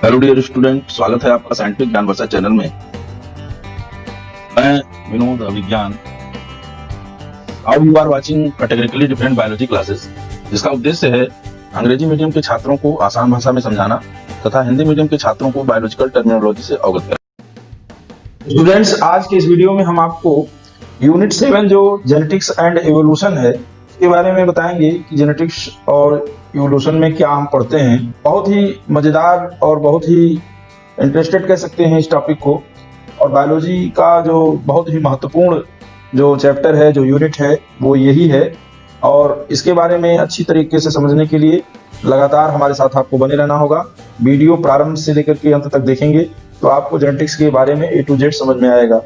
Hello dear student, स्वागत है आपका साइंटिफिक ज्ञान वर्षा चैनल में। मैं विनोद विज्ञान। How you are watching categorically different biology classes, जिसका उद्देश्य है अंग्रेजी मीडियम के छात्रों को आसान भाषा में समझाना तथा हिंदी मीडियम के छात्रों को बायोलॉजिकल टर्मिनोलॉजी से अवगत कराना। स्टूडेंट्स, आज के इस वीडियो में हम आपको यूनिट 7 जो जेनेटिक्स एंड एवोल्यूशन है इसके बारे में बताएंगे कि जेनेटिक्स और इवोल्यूशन में क्या हम पढ़ते हैं। बहुत ही मजेदार और बहुत ही इंटरेस्टेड कह सकते हैं इस टॉपिक को। और बायोलॉजी का जो बहुत ही महत्वपूर्ण जो चैप्टर है, जो यूनिट है, वो यही है। और इसके बारे में अच्छी तरीके से समझने के लिए लगातार हमारे साथ आपको बने रहना होगा। वीडियो प्रारंभ से लेकर के अंत तक देखेंगे तो आपको जेनेटिक्स के बारे में A to Z समझ में आएगा।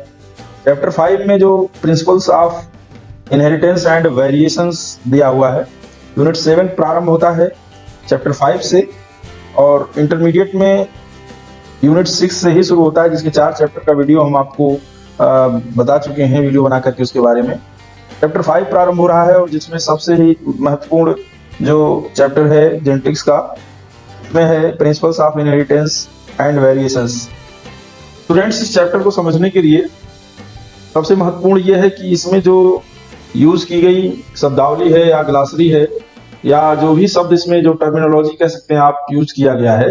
चैप्टर 5 में जो principles of inheritance and variations दिया हुआ है, यूनिट 7 प्रारंभ होता है चैप्टर 5 से और इंटरमीडिएट में यूनिट 6 से ही शुरू होता है, जिसके 4 चैप्टर का वीडियो हम आपको बता चुके हैं वीडियो बना करके उसके बारे में। चैप्टर 5 प्रारंभ हो रहा है और जिसमें सबसे ही महत्वपूर्ण जो चैप्टर है जेनेटिक्स का, उसमें है principles of inheritance and variations. Students, इस चैप्टर को समझने के लिए सबसे महत्वपूर्ण यह है कि इसमें जो यूज की गई शब्दावली है या ग्लासरी है या जो भी शब्द इसमें जो टर्मिनोलॉजी कह सकते हैं आप यूज किया गया है,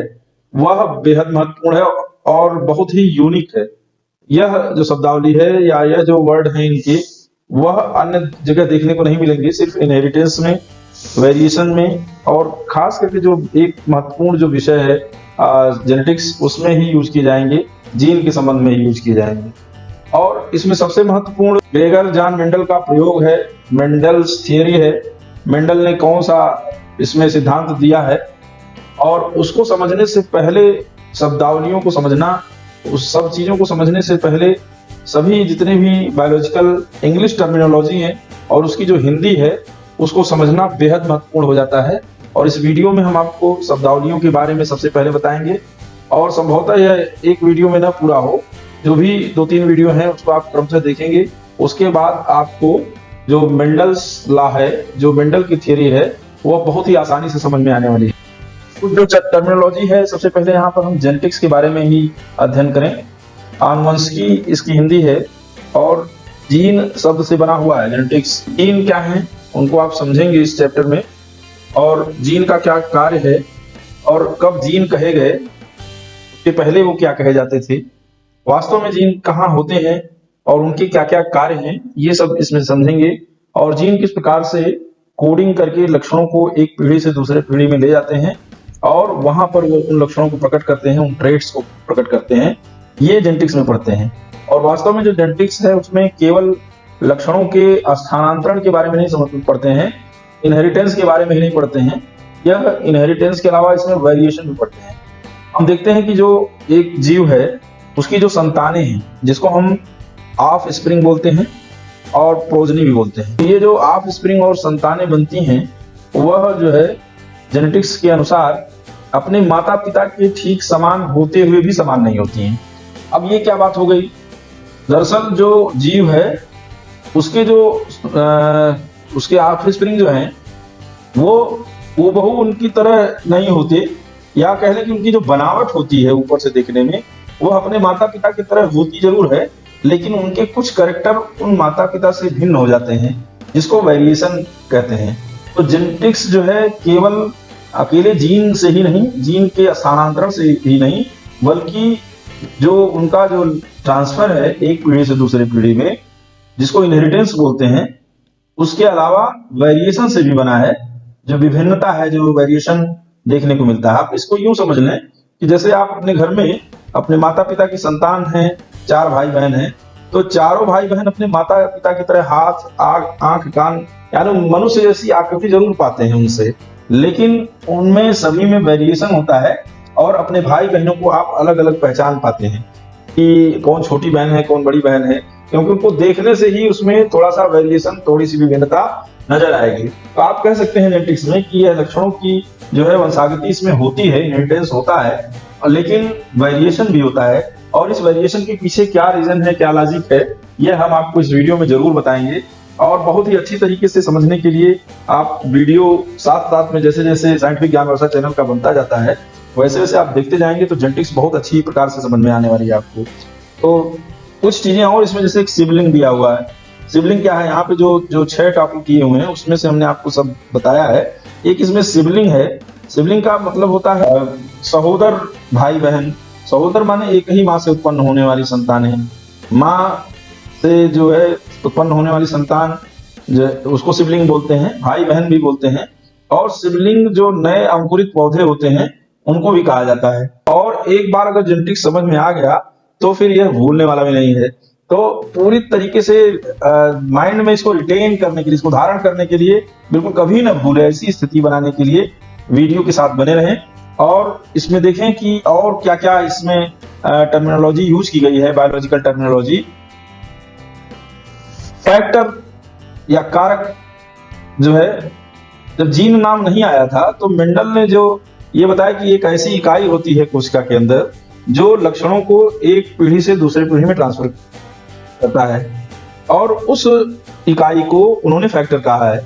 वह बेहद महत्वपूर्ण है और बहुत ही यूनिक है। यह जो शब्दावली है या यह जो वर्ड है इनके, वह अन्य जगह देखने को नहीं मिलेंगे, सिर्फ इनहेरिटेंस में, वेरिएशन में और खास करके जो एक महत्वपूर्ण जो विषय है जेनेटिक्स, उसमें ही यूज किए जाएंगे, जीन के संबंध में यूज किए जाएंगे। और इसमें सबसे महत्वपूर्ण ग्रेगर जॉन मेंडल का प्रयोग है, मेंडल्स थियरी है। मेंडल ने कौन सा इसमें सिद्धांत दिया है और उसको समझने से पहले शब्दावलियों को समझना, उस सब चीजों को समझने से पहले सभी जितने भी बायोलॉजिकल इंग्लिश टर्मिनोलॉजी है और उसकी जो हिंदी है उसको समझना बेहद महत्वपूर्ण हो जाता है। और इस वीडियो में हम आपको शब्दावलियों के बारे में सबसे पहले बताएंगे और संभवतः यह एक वीडियो में ना पूरा हो, जो भी 2-3 वीडियो हैं उसको आप क्रमशः देखेंगे। उसके बाद आपको जो मेंडल्स लॉ है, जो मेंडल की थियरी है, वो बहुत ही आसानी से समझ में आने वाली है। कुछ जो टर्मिनोलॉजी है, सबसे पहले यहाँ पर हम जेनेटिक्स के बारे में ही अध्ययन करें। आनुवंशिकी इसकी हिंदी है और जीन शब्द से बना हुआ है जेनेटिक्स। जीन क्या है उनको आप समझेंगे इस चैप्टर में, और जीन का क्या कार्य है और कब जीन कहे गए, उसके पहले वो क्या कहे जाते थे, वास्तव में जीन कहाँ होते हैं और उनके क्या क्या कार्य हैं, ये सब इसमें समझेंगे। और जीन किस प्रकार से कोडिंग करके लक्षणों को एक पीढ़ी से दूसरे पीढ़ी में ले जाते हैं और वहां पर वो उन लक्षणों को प्रकट करते हैं, उन ट्रेट्स को प्रकट करते हैं, ये जेनेटिक्स में पढ़ते हैं। और वास्तव में जो जेनेटिक्स है उसमें केवल लक्षणों के स्थानांतरण के बारे में नहीं पढ़ते हैं, इनहेरिटेंस के बारे में ही नहीं पढ़ते हैं, यह इनहेरिटेंस के अलावा इसमें वेरिएशन भी पढ़ते हैं। हम देखते हैं कि जो एक जीव है उसकी जो संतानें हैं, जिसको हम ऑफ स्प्रिंग बोलते हैं और प्रोजनी भी बोलते हैं, ये जो ऑफ स्प्रिंग और संतानें बनती हैं, वह जो है जेनेटिक्स के अनुसार अपने माता पिता के ठीक समान होते हुए भी समान नहीं होती हैं। अब ये क्या बात हो गई? दरअसल जो जीव है उसके जो उसके ऑफ स्प्रिंग जो हैं वो बहु उनकी तरह नहीं होते, या कह लें कि उनकी जो बनावट होती है ऊपर से देखने में, वो अपने माता पिता की तरह होती जरूर है, लेकिन उनके कुछ कैरेक्टर उन माता पिता से भिन्न हो जाते हैं, जिसको वेरिएशन कहते हैं। तो जेनेटिक्स जो है केवल अकेले जीन से ही नहीं, जीन के स्थानांतरण से ही नहीं, बल्कि जो उनका जो ट्रांसफर है एक पीढ़ी से दूसरे पीढ़ी में, जिसको इनहेरिटेंस बोलते हैं, उसके अलावा वेरिएशन से भी बना है। जो विभिन्नता है, जो वेरिएशन देखने को मिलता है, आप इसको यूं समझ लें कि जैसे आप अपने घर में अपने माता पिता की संतान हैं, 4 भाई बहन हैं, तो चारों भाई बहन अपने माता पिता की तरह हाथ, आंख, कान, यानी मनुष्य जैसी आकृति जरूर पाते हैं उनसे, लेकिन उनमें सभी में वेरिएशन होता है और अपने भाई बहनों को आप अलग अलग पहचान पाते हैं कि कौन छोटी बहन है, कौन बड़ी बहन है, क्योंकि उनको देखने से ही उसमें थोड़ा सा वेरिएशन, थोड़ी सी विभिन्नता नजर आएगी। तो आप कह सकते हैं जेनेटिक्स में कि यह लक्षणों की जो है वंशागति इसमें होती है, इनहेरिटेंस होता है, लेकिन वेरिएशन भी होता है। और इस वेरिएशन के पीछे क्या रीजन है, क्या लॉजिक है, यह हम आपको इस वीडियो में जरूर बताएंगे। और बहुत ही अच्छी तरीके से समझने के लिए आप वीडियो साथ साथ में जैसे जैसे साइंटिफिक ज्ञान वर्षा चैनल का बनता जाता है, वैसे वैसे आप देखते जाएंगे तो जेनेटिक्स बहुत अच्छी प्रकार से समझ में आने वाली है आपको। तो कुछ चीजें और इसमें, जैसे एक सिबलिंग दिया हुआ है। सिबलिंग क्या है, यहाँ पे जो जो 6 टॉपिक दिए हुए हैं उसमें से हमने आपको सब बताया है। एक इसमें सिबलिंग है। सिबलिंग का मतलब होता है सहोदर, भाई बहन। सहोदर माने एक ही माँ से उत्पन्न होने वाली संतान है। माँ से जो है उत्पन्न होने वाली संतान जो उसको सिबलिंग बोलते हैं, भाई बहन भी बोलते हैं। और सिबलिंग जो नए अंकुरित पौधे होते हैं उनको भी कहा जाता है। और एक बार अगर जेनेटिक्स समझ में आ गया तो फिर यह भूलने वाला भी नहीं है। तो पूरी तरीके से माइंड में इसको रिटेन करने के लिए, इसको धारण करने के लिए, बिल्कुल कभी न भूले ऐसी स्थिति बनाने के लिए वीडियो के साथ बने रहें। और इसमें देखें कि और क्या क्या इसमें टर्मिनोलॉजी यूज की गई है, बायोलॉजिकल टर्मिनोलॉजी। फैक्टर या कारक जो है, जब जीन नाम नहीं आया था तो मेंडल ने जो ये बताया कि एक ऐसी इकाई होती है कोशिका के अंदर जो लक्षणों को एक पीढ़ी से दूसरी पीढ़ी में ट्रांसफर करता है, और उस इकाई को उन्होंने फैक्टर कहा है,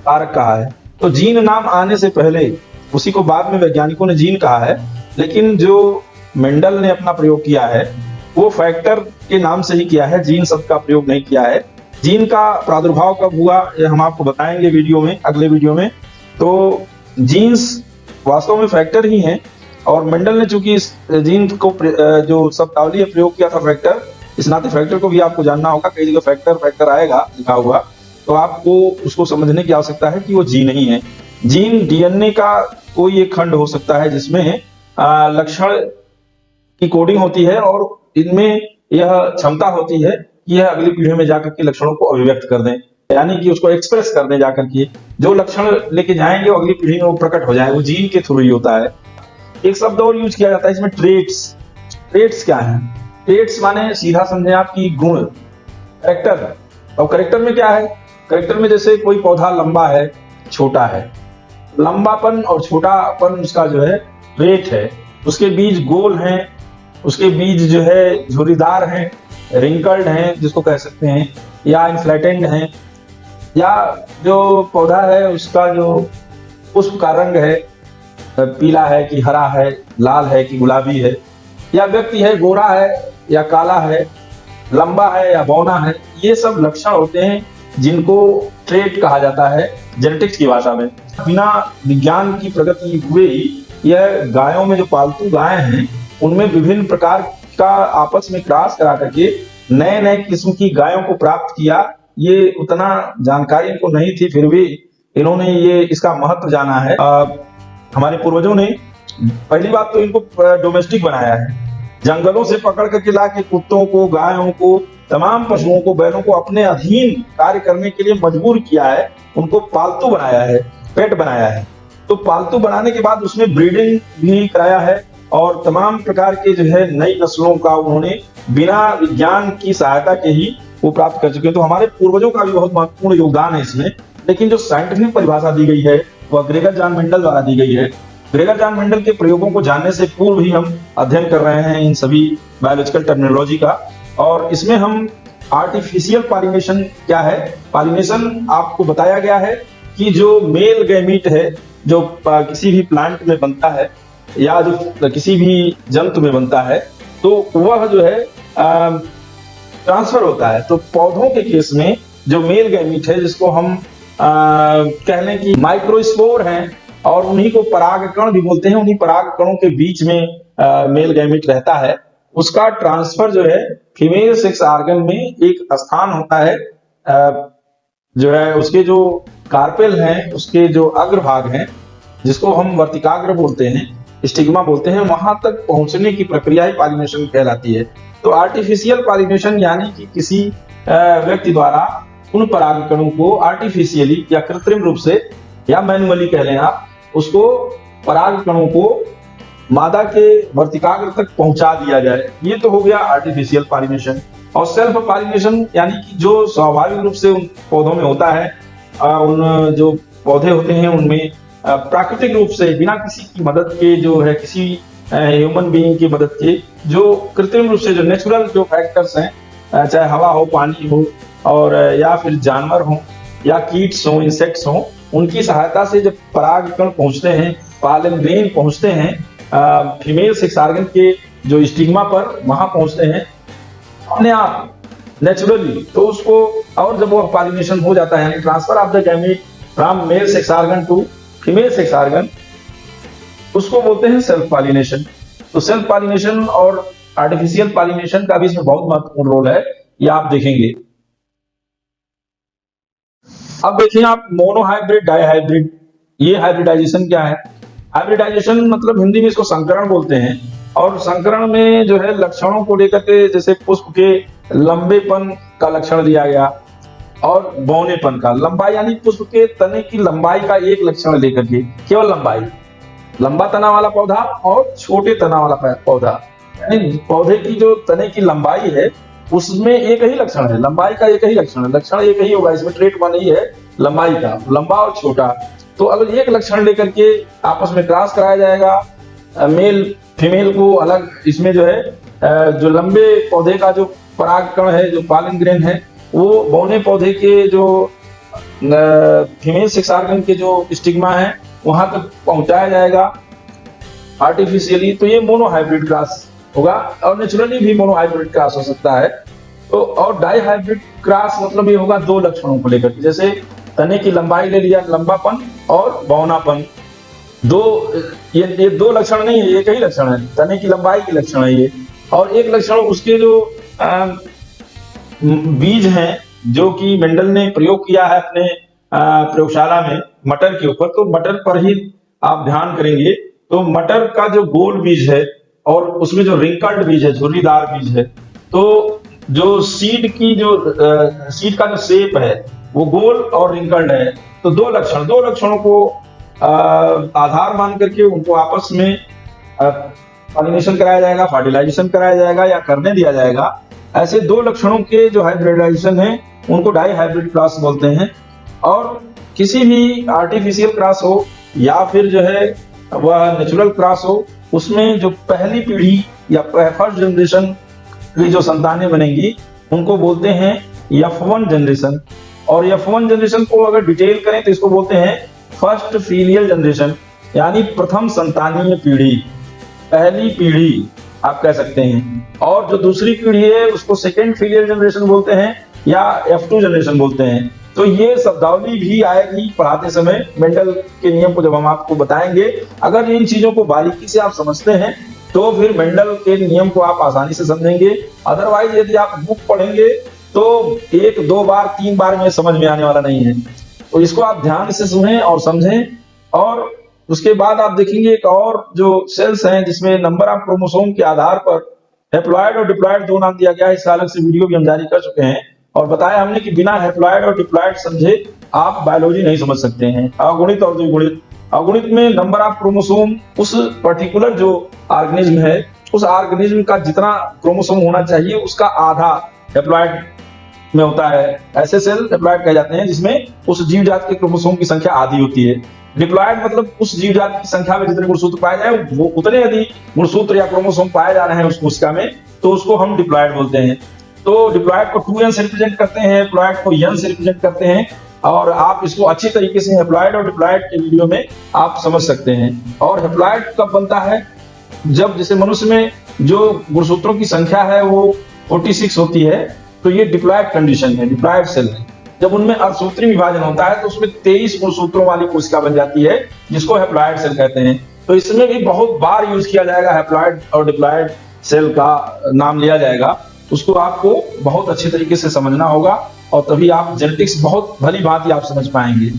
कारक कहा है। तो जीन नाम आने से पहले, उसी को बाद में वैज्ञानिकों ने जीन कहा है, लेकिन जो मेंडल ने अपना प्रयोग किया है वो फैक्टर के नाम से ही किया है, जीन शब्द का प्रयोग नहीं किया है। जीन का प्रादुर्भाव कब हुआ ये हम आपको बताएंगे वीडियो में, अगले वीडियो में। तो जीन्स वास्तव में फैक्टर ही हैं, और मेंडल ने चूंकि इस जीन को जो शब्दावली प्रयोग किया था फैक्टर, इस नाते फैक्टर को भी आपको जानना होगा। कई जगह फैक्टर फैक्टर आएगा लिखा हुआ, तो आपको उसको समझने की आवश्यकता है कि वो जीन ही है। जीन डीएनए का कोई एक खंड हो सकता है जिसमें लक्षण की कोडिंग होती है, और इनमें यह क्षमता होती है कि यह अगली पीढ़ी में जाकर के लक्षणों को अभिव्यक्त कर दें, यानी कि उसको एक्सप्रेस कर दें जाकर के। जो लक्षण लेके जाएंगे वो अगली पीढ़ी में वो प्रकट हो जाए, वो जीन के थ्रू ही होता है। एक शब्द और यूज किया जाता है इसमें, ट्रेट्स। ट्रेट्स क्या है? ट्रेट्स माने सीधा समझे आपकी गुण, कैरेक्टर। और कैरेक्टर में क्या है? कैरेक्टर में जैसे कोई पौधा लंबा है, छोटा है, लंबापन और छोटापन उसका जो है ट्रेट है। उसके बीज गोल हैं, उसके बीज जो है झुर्रीदार हैं, रिंकल्ड हैं जिसको कह सकते हैं, या इन्फ्लेटेंड हैं, या जो पौधा है उसका जो पुष्प का रंग है पीला है कि हरा है, लाल है कि गुलाबी है, या व्यक्ति है गोरा है या काला है, लंबा है या बौना है। ये सब लक्षण होते हैं जिनको ट्रेट कहा जाता है जेनेटिक्स की भाषा में। बिना विज्ञान की प्रगति हुए ही यह गायों में जो पालतू गायें हैं उनमें विभिन्न प्रकार का आपस में क्रॉस करा करके नए नए किस्म की गायों को प्राप्त किया। ये उतना जानकारी इनको नहीं थी, फिर भी इन्होंने ये इसका महत्व जाना है। हमारे पूर्वजों ने पहली बात तो इनको डोमेस्टिक बनाया है, जंगलों से पकड़ करके लाके कुत्तों को, गायों को, तमाम पशुओं को, बैलों को अपने अधीन कार्य करने के लिए मजबूर किया है, उनको पालतू बनाया है, पेट बनाया है। तो पालतू बनाने के बाद उसमें ब्रीडिंग भी कराया है, और तमाम प्रकार के जो है नई नस्लों का उन्होंने बिना विज्ञान की सहायता के ही वो प्राप्त कर चुके हैं। तो हमारे पूर्वजों का भी बहुत महत्वपूर्ण योगदान है इसमें। लेकिन जो साइंटिफिक परिभाषा दी गई है वह ग्रेगर जॉन मेंडल द्वारा दी गई है। ग्रेगर जॉन मेंडल के प्रयोगों को जानने से पूर्व ही हम अध्ययन कर रहे हैं इन सभी बायोलॉजिकल टर्मिनोलॉजी का। और इसमें हम आर्टिफिशियल पॉलिनेशन क्या है, पॉलिनेशन आपको बताया गया है कि जो मेल गैमीट है जो किसी भी प्लांट में बनता है या जो किसी भी जंतु में बनता है, तो वह जो है ट्रांसफर होता है। तो पौधों के केस में जो मेल गैमीट है, जिसको हम कह लें कि माइक्रोस्पोर हैं, और उन्हीं को परागकण भी बोलते हैं, उन्हीं परागकणों के बीच में मेल गैमीट रहता है, उसका ट्रांसफर जो है फीमेल सेक्स ऑर्गन में एक स्थान होता है, जो है उसके जो कार्पेल हैं, उसके जो अग्रभाग हैं, जिसको हम वर्तिकाग्र बोलते हैं, स्टिग्मा बोलते हैं, वहां तक पहुंचने की प्रक्रिया ही पॉलिनेशन कहलाती है। तो आर्टिफिशियल पॉलिनेशन यानी कि किसी व्यक्ति द्वारा उन परागकणों को आर्टिफिशियली या कृत्रिम रूप से या मैन्युअली कह लें आप, उसको परागकणों को मादा के वर्तिकाग्र तक पहुंचा दिया जाए। ये तो हो गया आर्टिफिशियल पॉलिनेशन। और सेल्फ पॉलिनेशन यानी कि जो स्वाभाविक रूप से उन पौधों में होता है, उन जो पौधे होते हैं उनमें प्राकृतिक रूप से बिना किसी की मदद के, जो है किसी ह्यूमन बीइंग की मदद के, जो कृत्रिम रूप से जो नेचुरल जो फैक्टर्स हैं, चाहे हवा हो, पानी हो, और या फिर जानवर हो या कीट्स हो, इंसेक्ट्स हो, उनकी सहायता से जब परागकण पहुंचते हैं, पॉलन ग्रेन पहुंचते हैं, फीमेल सेक्स ऑर्गन के जो स्टिग्मा पर वहां पहुंचते हैं अपने आप नेचुरली, तो उसको, और जब वो पॉलिनेशन हो जाता है यानी transfer of the gamete from male sex organ to female sex organ, उसको बोलते हैं सेल्फ पॉलिनेशन। तो सेल्फ पॉलिनेशन और आर्टिफिशियल पॉलिनेशन का भी इसमें बहुत महत्वपूर्ण रोल है, ये आप देखेंगे। अब देखिए आप मोनोहाइब्रिड, डाइहाइब्रिड, ये हाइब्रिडाइजेशन क्या है? हाइब्रिडाइजेशन मतलब हिंदी में इसको संकरण बोलते हैं, और संकरण में जो है लक्षणों को लेकर के, जैसे पुष्प के लंबेपन का लक्षण दिया गया और बौनेपन का, लंबाई यानी पुष्प के तने की लंबाई का एक लक्षण लेकर के, केवल लंबाई, लंबा तना वाला पौधा और छोटे तना वाला पौधा, यानी पौधे की जो तने की लंबाई है उसमें एक ही लक्षण है, लंबाई का एक ही लक्षण है, लक्षण एक ही होगा, इसमें ट्रेट वन ही है लंबाई का, लंबा और छोटा। तो अगर एक लक्षण लेकर के आपस में क्रॉस कराया जाएगा, मेल फीमेल को अलग, इसमें जो है जो लंबे पौधे का जो परागकण है, जो पॉलन ग्रेन है, वो बौने पौधे के जो फीमेल सेक्स ऑर्गन के जो स्टिग्मा है वहां तक पहुंचाया जाएगा आर्टिफिशियली, तो ये मोनोहाइब्रिड क्रॉस होगा, और नेचुरली भी मोनोहाइब्रिड क्रॉस हो सकता है। तो और डाइहाइब्रिड क्रॉस मतलब ये होगा दो लक्षणों को लेकर, जैसे तने की लंबाई ले लिया, लंबापन और बौनापन, दो, ये दो लक्षण नहीं है, एक ही लक्षण है, तने की लंबाई की लक्षण है ये, और एक लक्षण उसके जो बीज हैं जो कि मेंडल ने प्रयोग किया है अपने प्रयोगशाला में मटर के ऊपर, तो मटर पर ही आप ध्यान करेंगे, तो मटर का जो गोल बीज है और उसमें जो रिंकल्ड बीज है, झुर्रीदार बीज है, तो जो सीड की जो सीड का जो शेप है वो गोल और रिंकल्ड है। तो दो लक्षणों को आधार मान करके उनको आपस में पॉलिनेशन कराया जाएगा, फर्टिलाइजेशन कराया जाएगा या करने दिया जाएगा। ऐसे दो लक्षणों के जो हाइब्रिडाइजेशन है उनको डाइहाइब्रिड क्रॉस बोलते हैं। और किसी भी आर्टिफिशियल क्रॉस हो या फिर जो है वह नेचुरल क्रॉस हो, उसमें जो पहली पीढ़ी या फर्स्ट जनरेशन की जो संतानें बनेंगी उनको बोलते हैं F1 जनरेशन, और F1 जनरेशन को अगर डिटेल करें तो इसको बोलते हैं फर्स्ट फीलियल जनरेशन, यानी प्रथम संतानीय पीढ़ी, पहली पीढ़ी आप कह सकते हैं। और जो दूसरी पीढ़ी है उसको सेकेंड फीलियल जनरेशन बोलते हैं या F2 जनरेशन बोलते हैं। तो ये शब्दावली भी आएगी पढ़ाते समय, मेंडल के नियम को जब हम आपको बताएंगे, अगर इन चीजों को बारीकी से आप समझते हैं तो फिर मेंडल के नियम को आप आसानी से समझेंगे। अदरवाइज यदि आप बुक पढ़ेंगे तो एक दो बार तीन बार में समझ में आने वाला नहीं है। तो इसको आप ध्यान से सुनें और समझें। और उसके बाद आप देखेंगे एक और जो सेल्स हैं जिसमें नंबर ऑफ क्रोमोसोम के आधार पर हैप्लॉइड और डिप्लॉइड दो नाम दिया गया है। इसका अलग से वीडियो भी हम जारी कर चुके हैं और बताया हमने कि बिना हैप्लॉइड और डिप्लॉइड समझे आप बायोलॉजी नहीं समझ सकते हैं। अगुणित और द्विगुणित, अगुणित में नंबर ऑफ क्रोमोसोम उस पर्टिकुलर जो ऑर्गेनिज्म है, उस ऑर्गेनिज्म का जितना क्रोमोसोम होना चाहिए उसका आधा हैप्लॉइड में होता है। ऐसे सेल हैप्लॉइड कहे जाते हैं जिसमें उस जीव जाति के क्रोमोसोम की संख्या आधी होती है। डिप्लॉइड मतलब उस जीव जाति की संख्या में जितने गुणसूत्र पाए जाए वो उतने यदि गुणसूत्र या क्रोमोसोम पाए जा रहे हैं उस कोशिका में तो उसको हम डिप्लॉइड बोलते हैं। तो डिप्लॉइड को 2n से रिप्रेजेंट करते हैं, हैप्लॉइड को n से रिप्रेजेंट करते हैं। और आप इसको अच्छी तरीके से हैप्लॉइड और डिप्लॉइड के वीडियो में आप समझ सकते हैं। और हैप्लॉइड कब बनता है? जब जैसे मनुष्य में जो गुणसूत्रों की संख्या है वो 46 होती है तो ये डिप्लॉइड कंडीशन है, डिप्लॉइड सेल है। जब उनमें अर्धसूत्री विभाजन होता है तो उसमें 23 गुणसूत्रों वाली कोशिका बन जाती है जिसको हैप्लॉइड सेल कहते हैं। तो इसमें भी बहुत बार यूज किया जाएगा, हैप्लॉइड और डिप्लॉइड सेल का नाम लिया जाएगा। उसको आपको बहुत अच्छे तरीके से समझना होगा और तभी आप जेनेटिक्स बहुत भली भांति आप समझ पाएंगे।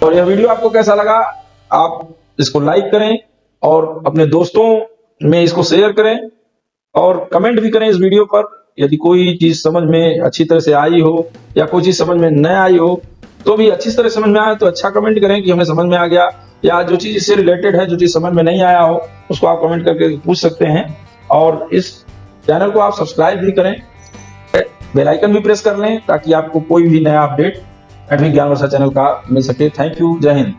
और यह वीडियो आपको कैसा लगा? आप इसको लाइक करें और अपने दोस्तों में इसको शेयर करें और कमेंट भी करें इस वीडियो पर। यदि कोई चीज समझ में अच्छी तरह से आई हो या कोई चीज समझ में न आई हो तो भी अच्छी तरह समझ में आए तो अच्छा कमेंट करें कि हमें समझ में आ गया, या जो चीज इससे रिलेटेड है, जो चीज समझ में नहीं आया हो उसको आप कमेंट करके पूछ सकते हैं। और इस चैनल को आप सब्सक्राइब भी करें, बेल आइकन भी प्रेस कर लें ताकि आपको कोई भी नया अपडेट एटॉमिक ज्ञान वर्षा चैनल का मिल सके। थैंक यू, जय हिंद।